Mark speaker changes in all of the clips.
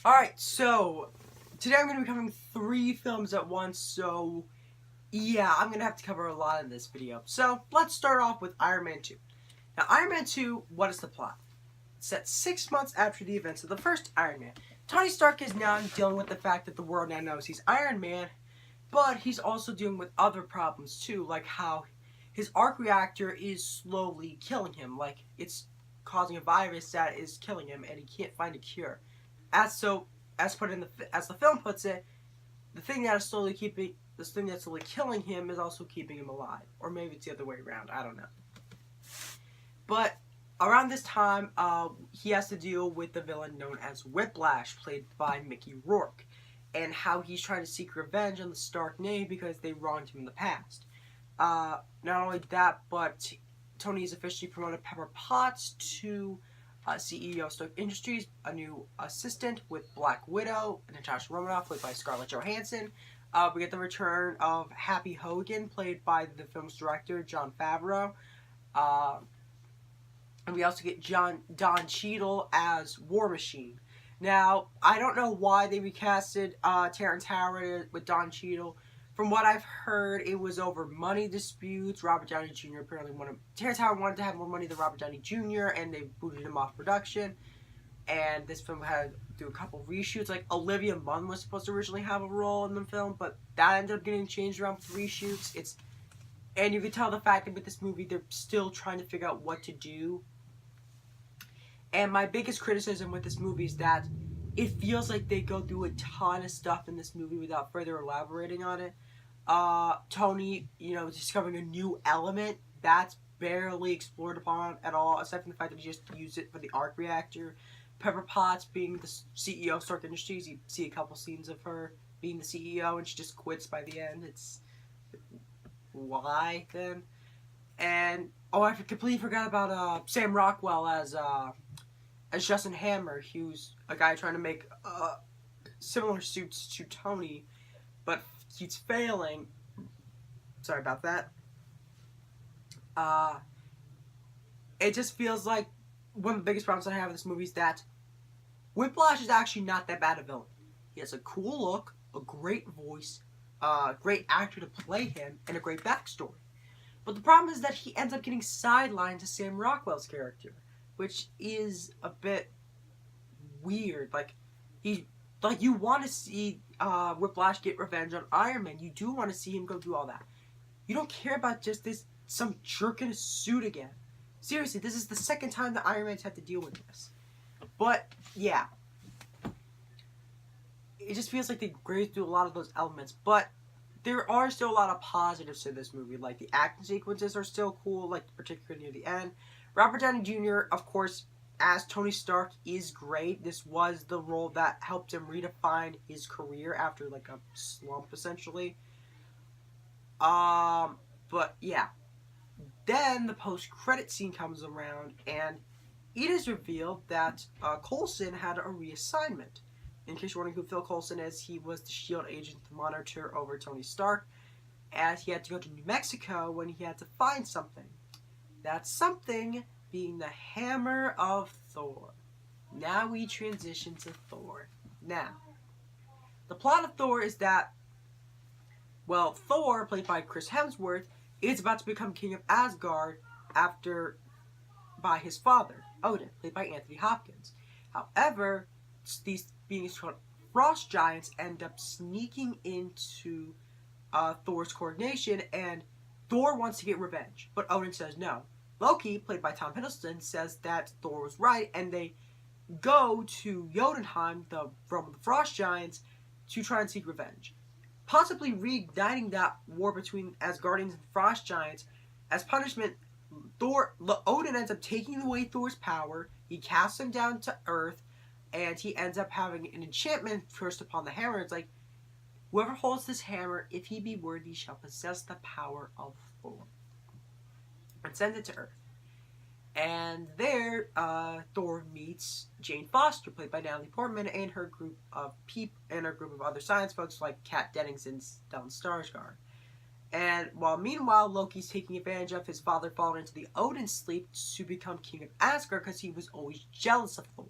Speaker 1: Alright, so today I'm going to be covering 3 films at once, so yeah, I'm going to have to cover a lot in this video. So, let's start off with Iron Man 2. Now, Iron Man 2, what is the plot? It's set 6 months after the events of the first Iron Man. Tony Stark is now dealing with the fact that the world now knows he's Iron Man, but he's also dealing with other problems too, like how his arc reactor is slowly killing him, like it's causing a virus that is killing him and he can't find a cure. As the film puts it, the thing that's slowly killing him is also keeping him alive, or maybe it's the other way around. I don't know. But around this time, he has to deal with the villain known as Whiplash, played by Mickey Rourke, and how he's trying to seek revenge on the Stark name because they wronged him in the past. Not only that, but Tony has officially promoted Pepper Potts to CEO of Stark Industries, a new assistant with Black Widow, Natasha Romanoff, played by Scarlett Johansson. We get the return of Happy Hogan, played by the film's director, Jon Favreau. And we also get Don Cheadle as War Machine. Now, I don't know why they recasted Terrence Howard with Don Cheadle. From what I've heard, it was over money disputes. Robert Downey Jr. apparently Terrence Howard wanted to have more money than Robert Downey Jr., and they booted him off production. And this film had to do a couple reshoots. Like, Olivia Munn was supposed to originally have a role in the film, but that ended up getting changed around with reshoots. And you can tell the fact that with this movie, they're still trying to figure out what to do. And my biggest criticism with this movie is that it feels like they go through a ton of stuff in this movie without further elaborating on it. Tony, discovering a new element that's barely explored upon at all, aside from the fact that he just used it for the arc reactor. Pepper Potts being the CEO of Stark Industries, you see a couple scenes of her being the CEO and she just quits by the end. It's why then? And I completely forgot about Sam Rockwell as Justin Hammer, who's a guy trying to make similar suits to Tony, but keeps failing. Sorry about that. It just feels like one of the biggest problems I have with this movie is that Whiplash is actually not that bad a villain. He has a cool look, a great voice, a great actor to play him, and a great backstory. But the problem is that he ends up getting sidelined to Sam Rockwell's character, which is a bit weird. You want to see Whiplash get revenge on Iron Man. You do want to see him go do all that. You don't care about just some jerk in a suit again. Seriously, this is the second time that Iron Man's had to deal with this. But, yeah. It just feels like they grazed through a lot of those elements. But there are still a lot of positives to this movie. Like, the action sequences are still cool, like, particularly near the end. Robert Downey Jr., of course, as Tony Stark is great. This was the role that helped him redefine his career after, like, a slump, essentially. But, yeah. Then the post-credit scene comes around, and it is revealed that Coulson had a reassignment. In case you're wondering who Phil Coulson is, he was the S.H.I.E.L.D. agent monitor over Tony Stark, as he had to go to New Mexico when he had to find something. That something being the hammer of Thor. Now we transition to Thor. Now, the plot of Thor is that, Thor, played by Chris Hemsworth, is about to become king of Asgard by his father, Odin, played by Anthony Hopkins. However, these beings called frost giants end up sneaking into Thor's coronation, and Thor wants to get revenge, but Odin says no. Loki, played by Tom Hiddleston, says that Thor was right, and they go to Jotunheim, the realm of the frost giants, to try and seek revenge, possibly reigniting that war between Asgardians and frost giants. As punishment, Odin ends up taking away Thor's power. He casts him down to Earth, and he ends up having an enchantment cursed upon the hammer. It's like, whoever holds this hammer, if he be worthy, shall possess the power of Thor. And sends it to Earth. And there, Thor meets Jane Foster, played by Natalie Portman, and her group of other science folks like Kat Dennings and Stellan Skarsgård. And meanwhile, Loki's taking advantage of his father falling into the Odin sleep to become king of Asgard because he was always jealous of Thor.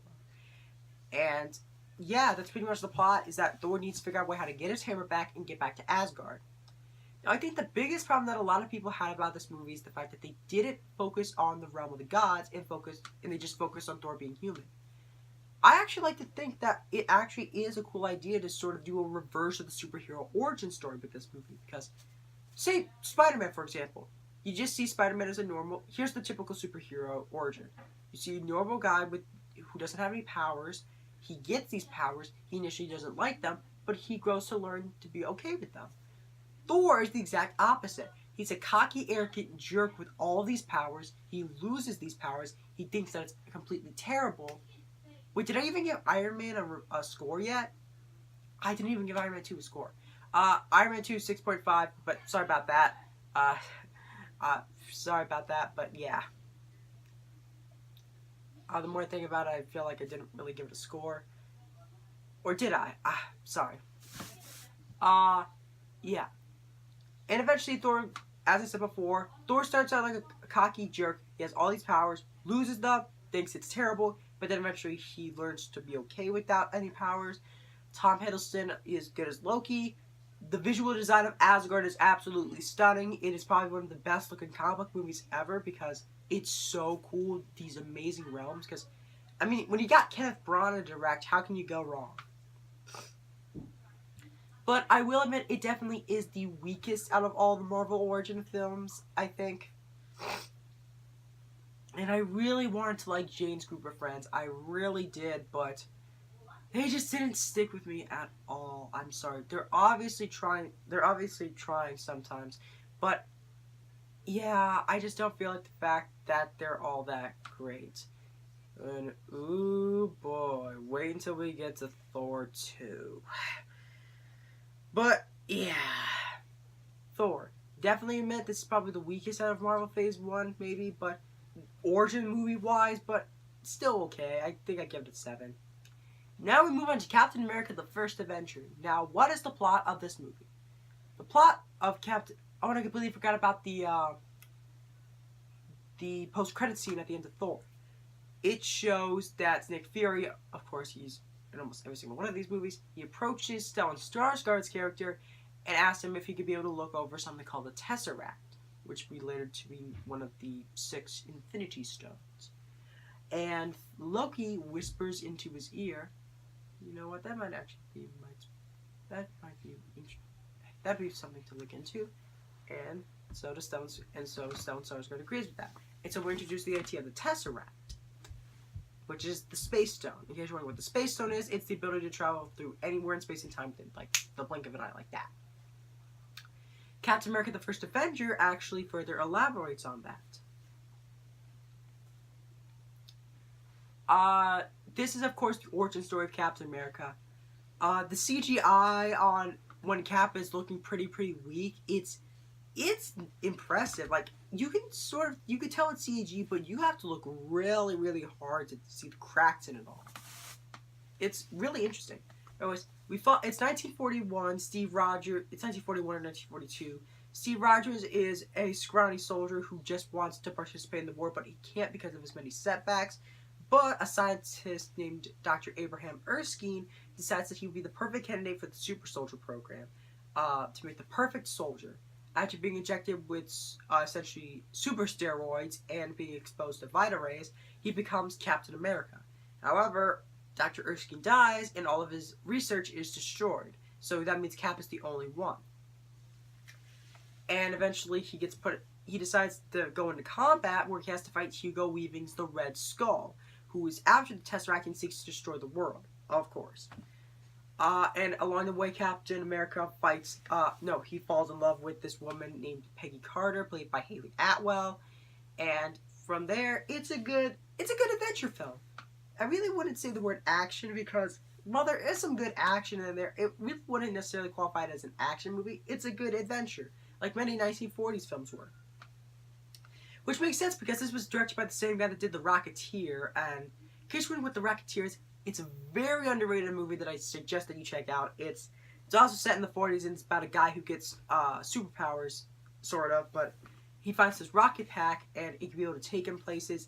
Speaker 1: And yeah, that's pretty much the plot, is that Thor needs to figure out a way how to get his hammer back and get back to Asgard. Now, I think the biggest problem that a lot of people had about this movie is the fact that they didn't focus on the realm of the gods and they just focused on Thor being human. I actually like to think that it actually is a cool idea to sort of do a reverse of the superhero origin story with this movie. Because, say, Spider-Man, for example. You just see Spider-Man as a normal... Here's the typical superhero origin. You see a normal guy who doesn't have any powers. He gets these powers. He initially doesn't like them, but he grows to learn to be okay with them. Thor is the exact opposite. He's a cocky, arrogant jerk with all these powers. He loses these powers. He thinks that it's completely terrible. Wait, did I even give Iron Man a score yet? I didn't even give Iron Man 2 a score. Iron Man 2 6.5, but sorry about that. Sorry about that, but yeah. The more I think about it, I feel like I didn't really give it a score. Or did I? Sorry. Yeah. And eventually Thor, as I said before, Thor starts out like a cocky jerk. He has all these powers, loses them, thinks it's terrible, but then eventually he learns to be okay without any powers. Tom Hiddleston is good as Loki. The visual design of Asgard is absolutely stunning. It is probably one of the best looking comic book movies ever because it's so cool, these amazing realms. Because, I mean, when you got Kenneth Branagh to direct, how can you go wrong? But I will admit, it definitely is the weakest out of all the Marvel origin films, I think. And I really wanted to like Jane's Group of Friends. I really did, but they just didn't stick with me at all. I'm sorry. They're obviously trying sometimes. But, yeah, I just don't feel like the fact that they're all that great. And, ooh boy, wait until we get to Thor 2. But, yeah. Thor. Definitely admit this is probably the weakest out of Marvel Phase 1, maybe, but origin movie-wise, but still okay. I think I give it a 7. Now we move on to Captain America, the First Avenger. Now, what is the plot of this movie? The plot of Captain... Oh, and I completely forgot about the post-credit scene at the end of Thor. It shows that Nick Fury, of course, he's in almost every single one of these movies, he approaches Stellan Skarsgård's character and asks him if he could be able to look over something called the Tesseract, which we later to be one of the 6 Infinity Stones. And Loki whispers into his ear, you know what, that might actually be, that'd be something to look into. And so Stellan Skarsgård agrees with that. And so we're introduced to the idea of the Tesseract, which is the Space Stone. In case you're wondering what the Space Stone is, it's the ability to travel through anywhere in space and time within, like, the blink of an eye, like that. Captain America the First Avenger actually further elaborates on that. This is, of course, the origin story of Captain America. The CGI on when Cap is looking pretty weak, it's impressive. Like, you can tell it's CG, but you have to look really hard to see the cracks in it all. It's really interesting. Anyways, it's 1941, it's 1941 or 1942. Steve Rogers is a scrawny soldier who just wants to participate in the war, but he can't because of his many setbacks. But a scientist named Dr. Abraham Erskine decides that he would be the perfect candidate for the super soldier program, to make the perfect soldier. After being injected with essentially super steroids and being exposed to Vita rays, he becomes Captain America. However, Dr. Erskine dies and all of his research is destroyed. So that means Cap is the only one. And eventually he decides to go into combat where he has to fight Hugo Weaving's the Red Skull, who is after the Tesseract and seeks to destroy the world, of course. And along the way, Captain America he falls in love with this woman named Peggy Carter, played by Haley Atwell. And from there, it's a good adventure film. I really wouldn't say the word action because, while there is some good action in there, it really wouldn't necessarily qualify it as an action movie. It's a good adventure, like many 1940s films were. Which makes sense because this was directed by the same guy that did The Rocketeer. And in case you're wondering what The Rocketeer is, it's a very underrated movie that I suggest that you check out. It's also set in the 40s and it's about a guy who gets superpowers, sort of, but he finds this rocket pack and it can be able to take him places.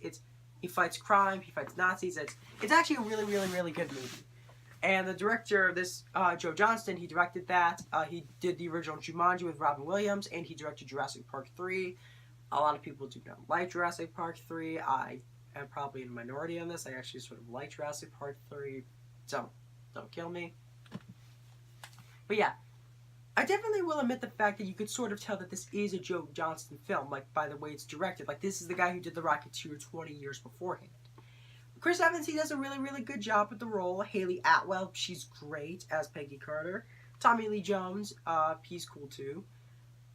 Speaker 1: He fights crime, he fights Nazis. It's actually a really good movie. And the director of this, Johnston, he directed that. He did the original Jumanji with Robin Williams, and he directed Jurassic Park 3. A lot of people do not like Jurassic Park 3. I am probably in a minority on this. I actually sort of like Jurassic Park 3. Don't kill me. But yeah, I definitely will admit the fact that you could sort of tell that this is a Joe Johnston film, like by the way it's directed. Like, this is the guy who did The Rocketeer 20 years beforehand. Chris Evans, he does a really, really good job with the role. Haley Atwell, she's great as Peggy Carter. Tommy Lee Jones, he's cool too.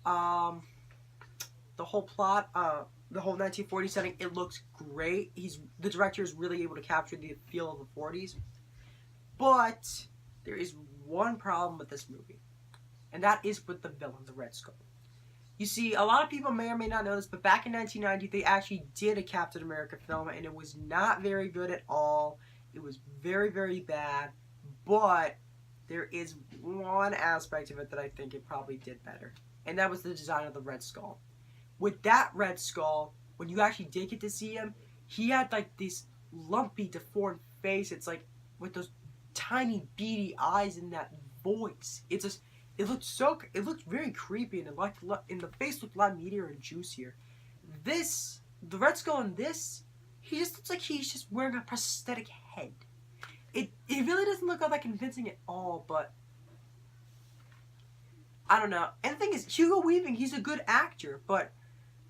Speaker 1: The whole plot, the whole 1940s setting, it looks great. The director is really able to capture the feel of the 40s. But there is one problem with this movie, and that is with the villain, the Red Skull. You see, a lot of people may or may not know this, but back in 1990, they actually did a Captain America film, and it was not very good at all. It was very, very bad, but there is one aspect of it that I think it probably did better, and that was the design of the Red Skull. With that Red Skull, when you actually did get to see him, he had like this lumpy, deformed face. It's like with those tiny, beady eyes and that voice. It looked very creepy, and the face looked a lot meatier and juicier. The Red Skull in this, he just looks like he's just wearing a prosthetic head. It really doesn't look all that convincing at all, but I don't know. And the thing is, Hugo Weaving, he's a good actor, but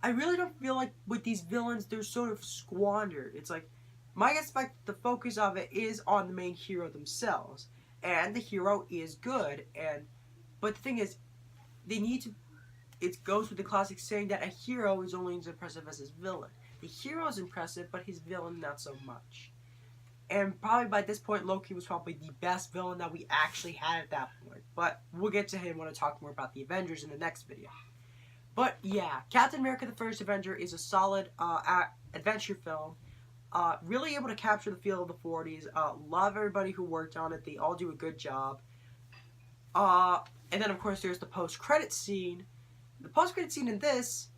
Speaker 1: I really don't feel like with these villains, they're sort of squandered. It's like, my expect the focus of it is on the main hero themselves, and the hero is good, but the thing is, it goes with the classic saying that a hero is only as impressive as his villain. The hero is impressive, but his villain not so much. And probably by this point, Loki was probably the best villain that we actually had at that point. But we'll get to him when I talk more about the Avengers in the next video. But yeah, Captain America the First Avenger is a solid adventure film. Really able to capture the feel of the 40s. Love everybody who worked on it. They all do a good job. And then, of course, there's the post-credit scene. The post-credit scene in this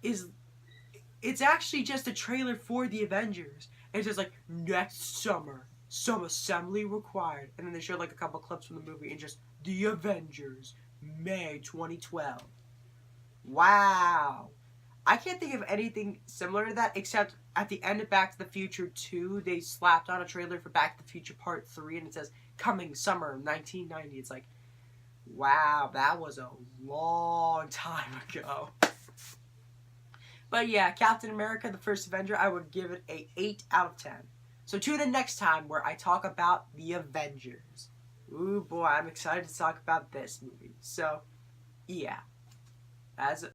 Speaker 1: it's actually just a trailer for the Avengers. And it's just like, next summer, some assembly required. And then they showed like a couple clips from the movie and just, the Avengers, May 2012. Wow. I can't think of anything similar to that, except at the end of Back to the Future 2, they slapped on a trailer for Back to the Future Part 3, and it says, coming summer 1990. It's like, wow, that was a long time ago. But yeah, Captain America, the First Avenger, I would give it a 8 out of 10. So tune in next time where I talk about the Avengers. Ooh boy, I'm excited to talk about this movie. So, yeah.